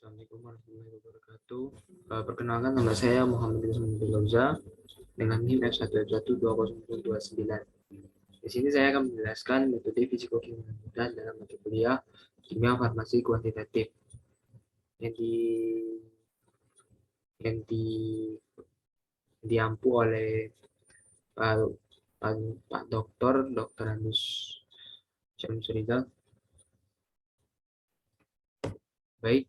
Assalamualaikum warahmatullahi wabarakatuh. Perkenalkan, nama saya Muhammad Yusuf Bilauza dengan NIM F1F12029. Di sini saya akan menjelaskan metode fisikokimia mudah dalam mata kuliah kimia farmasi kuantitatif yang di yang di diampu oleh Pak, Pak, Pak Dr. Anus Syamsurizal. Baik,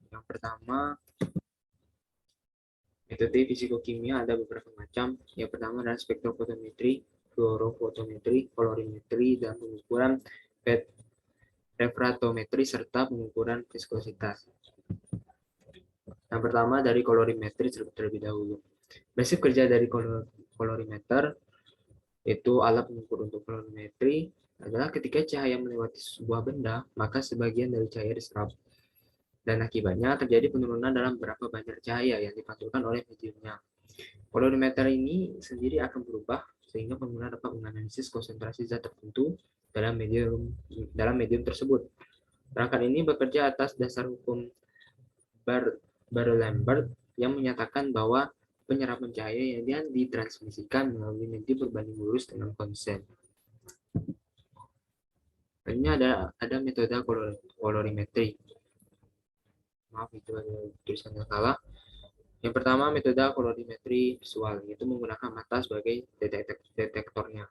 yang pertama, metode fisikokimia ada beberapa macam. Yang pertama adalah spektrofotometri, fluorofotometri, kolorimetri, dan pengukuran refraktometri serta pengukuran viskositas. Yang pertama dari kolorimetri terlebih dahulu. Prinsip kerja dari kolorimeter itu alat pengukur untuk kolorimetri adalah ketika cahaya melewati sebuah benda, maka sebagian dari cahaya diserap. Dan akibatnya terjadi penurunan dalam berapa banyak cahaya yang dipantulkan oleh mediumnya. Kolorimeter ini sendiri akan berubah sehingga pengguna dapat menganalisis konsentrasi zat tertentu dalam medium tersebut. Perangkat ini bekerja atas dasar hukum Barlow-Lambert yang menyatakan bahwa penyerapan cahaya yang ditransmisikan melalui medium berbanding lurus dengan konsen. Ini ada metode kolorimetri. Maaf, itu ada tulisan yang salah. Yang pertama, metode kolorimetri visual, yaitu menggunakan mata sebagai detektornya.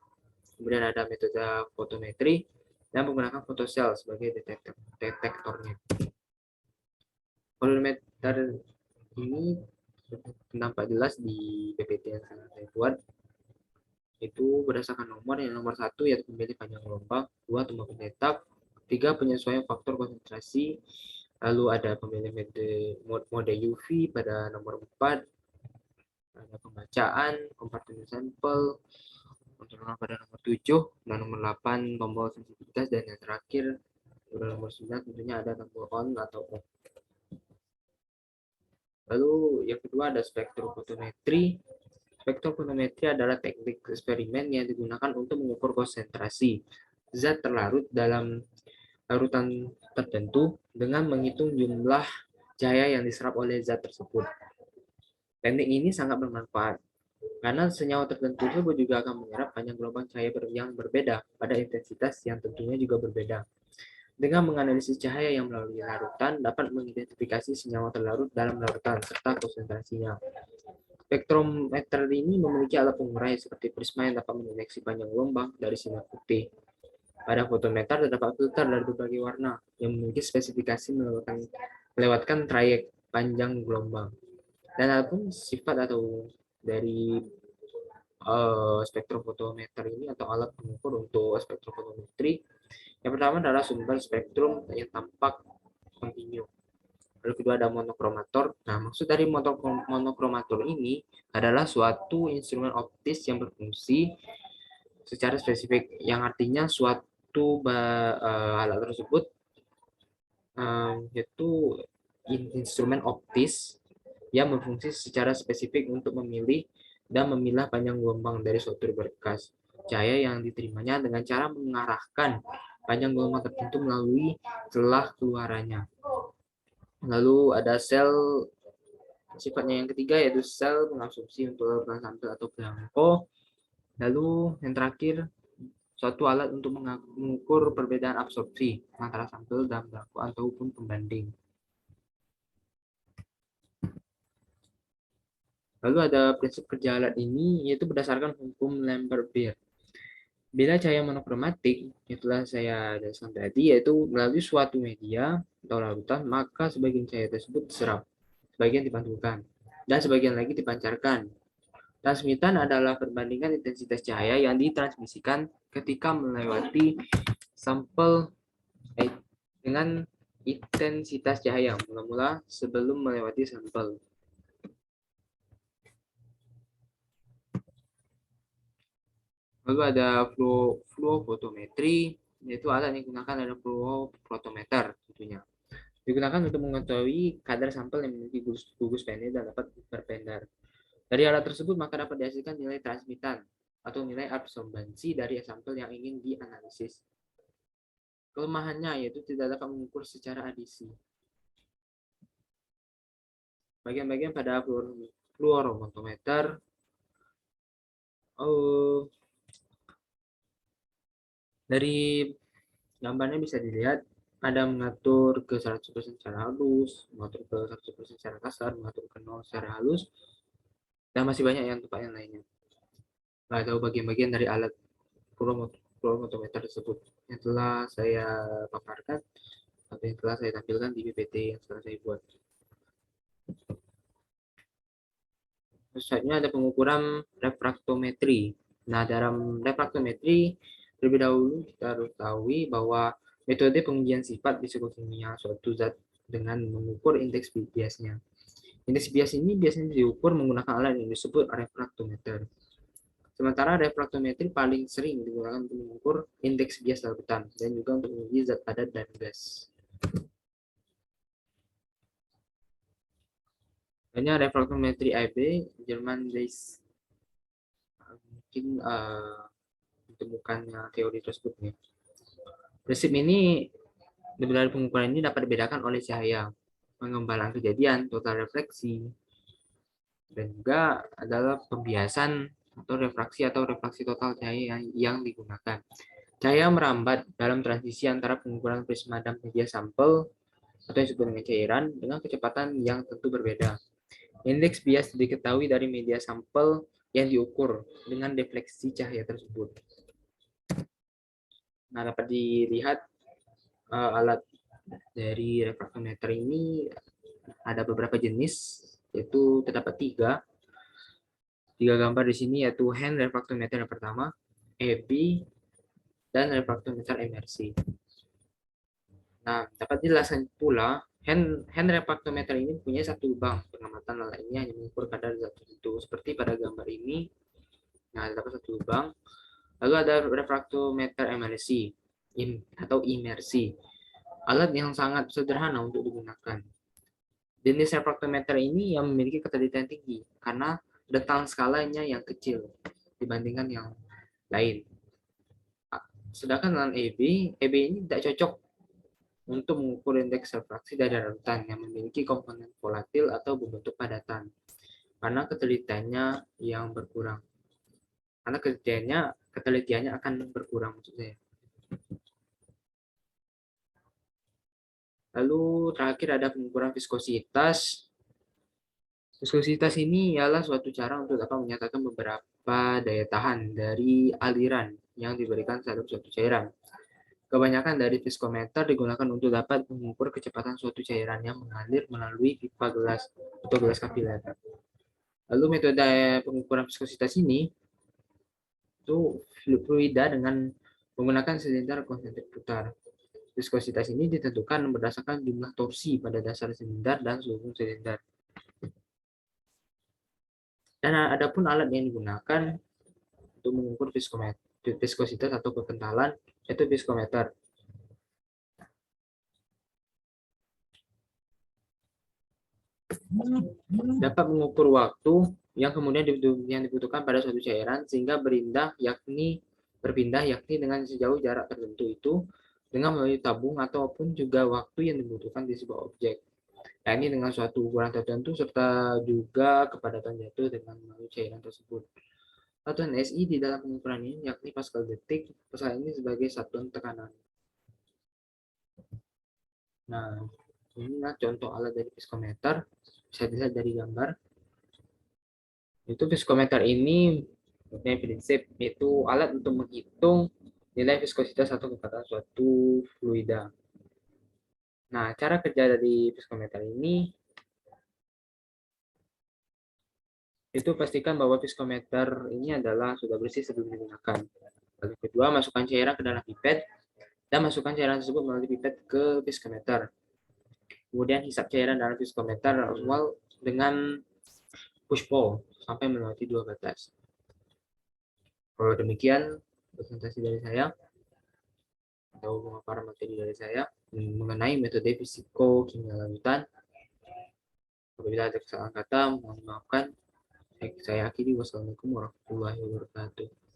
Kemudian ada metode fotometri dan menggunakan fotosel sebagai detektornya. Kolorimeter ini nampak jelas di PPT yang saya buat. Itu berdasarkan nomor. Yang nomor 1 yaitu pemilih panjang gelombang, 2 tombol pendetak, 3 penyesuaian faktor konsentrasi, lalu ada pemilih mode UV pada nomor 4, ada pembacaan, kompartemen sampel, kontrol pada nomor 7, dan nomor 8 tombol sensitivitas, dan yang terakhir pada nomor 9 tentunya ada tombol on atau off. Lalu yang kedua ada spektrofotometri. Spektrofotometri adalah teknik eksperimen yang digunakan untuk mengukur konsentrasi zat terlarut dalam larutan tertentu dengan menghitung jumlah cahaya yang diserap oleh zat tersebut. Teknik ini sangat bermanfaat karena senyawa tertentu tersebut juga akan menyerap panjang gelombang cahaya yang berbeda pada intensitas yang tentunya juga berbeda. Dengan menganalisis cahaya yang melalui larutan, dapat mengidentifikasi senyawa terlarut dalam larutan serta konsentrasinya. Spektrometer ini memiliki alat pengurai seperti prisma yang dapat mendeteksi panjang gelombang dari sinar putih. Pada fotometer terdapat filter dari berbagai warna yang memiliki spesifikasi melewatkan trayek panjang gelombang. Dan adapun sifat atau dari spektrofotometer ini atau alat pengukur untuk spektrofotometri, yang pertama adalah sumber spektrum yang tampak kontinu. Lalu kedua ada monokromator. Nah, maksud dari monokromator ini adalah suatu instrumen optis yang berfungsi secara spesifik, yang artinya suatu alat tersebut yaitu instrumen optis yang berfungsi secara spesifik untuk memilih dan memilah panjang gelombang dari suatu berkas cahaya yang diterimanya dengan cara mengarahkan panjang gelombang tertentu melalui celah keluarannya. Lalu ada sel sifatnya yang ketiga yaitu sel mengabsorpsi untuk larutan sampel atau belangko. Lalu yang terakhir suatu alat untuk mengukur perbedaan absorpsi antara sampel dan belangko ataupun pembanding. Lalu ada prinsip kerja alat ini yaitu berdasarkan hukum Lambert-Beer. Bila cahaya monokromatik, itulah saya jelaskan tadi, yaitu melalui suatu media atau larutan, maka sebagian cahaya tersebut diserap, sebagian dipantulkan, dan sebagian lagi dipancarkan. Transmitan adalah perbandingan intensitas cahaya yang ditransmisikan ketika melewati sampel dengan intensitas cahaya mula-mula sebelum melewati sampel. Lalu ada fluorofotometri, yaitu alat yang digunakan adalah fluorofotometer tentunya. Digunakan untuk mengetahui kadar sampel yang memiliki gugus pendek dan dapat berpendar. Dari alat tersebut maka dapat dihasilkan nilai transmitan atau nilai absorbansi dari sampel yang ingin dianalisis. Kelemahannya yaitu tidak dapat mengukur secara adisi. Bagian-bagian pada fluorometer dari gambarnya bisa dilihat ada mengatur ke 100% secara halus, mengatur ke 100% secara kasar, mengatur ke 0 secara halus, dan masih banyak yang tempat yang lainnya. Nggak tahu bagian-bagian dari alat fluorometer tersebut yang telah saya paparkan atau yang telah saya tampilkan di PPT yang telah saya buat. Selanjutnya ada pengukuran refraktometri. Nah, dalam refraktometri, terlebih dahulu kita harus tahu bahwa metode pengujian sifat psikokimia suatu zat dengan mengukur indeks biasnya. Indeks bias ini biasanya diukur menggunakan alat yang disebut refraktometer. Sementara refraktometri paling sering digunakan untuk mengukur indeks bias larutan dan juga untuk menguji zat padat dan gas. Hanya refraktometri IB, Jerman Zeiss, mungkin ditemukannya teori tersebut. Prinsip ini dari pengukuran ini dapat dibedakan oleh cahaya, pengembalaan kejadian, total refleksi, dan juga adalah pembiasan atau refraksi total cahaya yang digunakan. Cahaya merambat dalam transisi antara pengukuran prisma dan media sampel atau yang disebut dengan cairan dengan kecepatan yang tentu berbeda. Indeks bias diketahui dari media sampel yang diukur dengan defleksi cahaya tersebut. Nah, dapat dilihat alat dari refraktometer ini ada beberapa jenis, yaitu terdapat tiga gambar di sini, yaitu hand refraktometer yang pertama, EB, dan refraktometer MRC. Nah, dapat dijelaskan pula hand refraktometer ini punya satu lubang pengamatan lainnya yang mengukur kadar zat tertentu seperti pada gambar ini. Nah, dapat satu lubang. Lalu ada refraktometer MRC atau imersi, alat yang sangat sederhana untuk digunakan. Jenis refraktometer ini yang memiliki ketelitian tinggi karena detail skalanya yang kecil dibandingkan yang lain. Sedangkan dengan EB ini tidak cocok untuk mengukur indeks refraksi dari larutan yang memiliki komponen volatil atau berbentuk padatan karena ketelitiannya yang berkurang. Karena ketelitiannya akan berkurang maksudnya. Lalu terakhir ada pengukuran viskositas. Viskositas ini ialah suatu cara untuk dapat menyatakan beberapa daya tahan dari aliran yang diberikan terhadap suatu cairan. Kebanyakan dari viskometer digunakan untuk dapat mengukur kecepatan suatu cairan yang mengalir melalui pipa gelas atau gelas kapiler. Lalu metode pengukuran viskositas ini itu fluida dengan menggunakan silinder konsentrik putar. Viskositas ini ditentukan berdasarkan jumlah torsi pada dasar silinder dan seluruh silinder. Dan ada pun alat yang digunakan untuk mengukur viskositas atau kekentalan, yaitu viskometer. Dapat mengukur waktu yang kemudian dibutuhkan pada suatu cairan sehingga berpindah yakni dengan sejauh jarak tertentu itu dengan melalui tabung ataupun juga waktu yang dibutuhkan di sebuah objek. Nah, ini dengan suatu ukuran tertentu serta juga kepadatan jatuh dengan melalui cairan tersebut. Satuan SI di dalam pengukuran ini yakni Pascal detik. Pascal ini sebagai satuan tekanan. Nah, inilah contoh alat dari viskometer. Bisa dilihat dari gambar. Itu viskometer ini mempunyai prinsip yaitu alat untuk menghitung nilai viskositas atau kepadatan suatu fluida. Nah, cara kerja dari viskometer ini itu pastikan bahwa viskometer ini adalah sudah bersih sebelum digunakan. Lalu kedua, masukkan cairan ke dalam pipet dan masukkan cairan tersebut melalui pipet ke viskometer. Kemudian hisap cairan dalam viskometer awal dengan push pull sampai melewati 2 batas. Kalau demikian presentasi dari saya atau pemaparan materi dari saya mengenai metode fisikokimia lanjutan. Apabila ada kesalahan kata, mohon maafkan. Saya akhiri. Wassalamualaikum warahmatullahi wabarakatuh.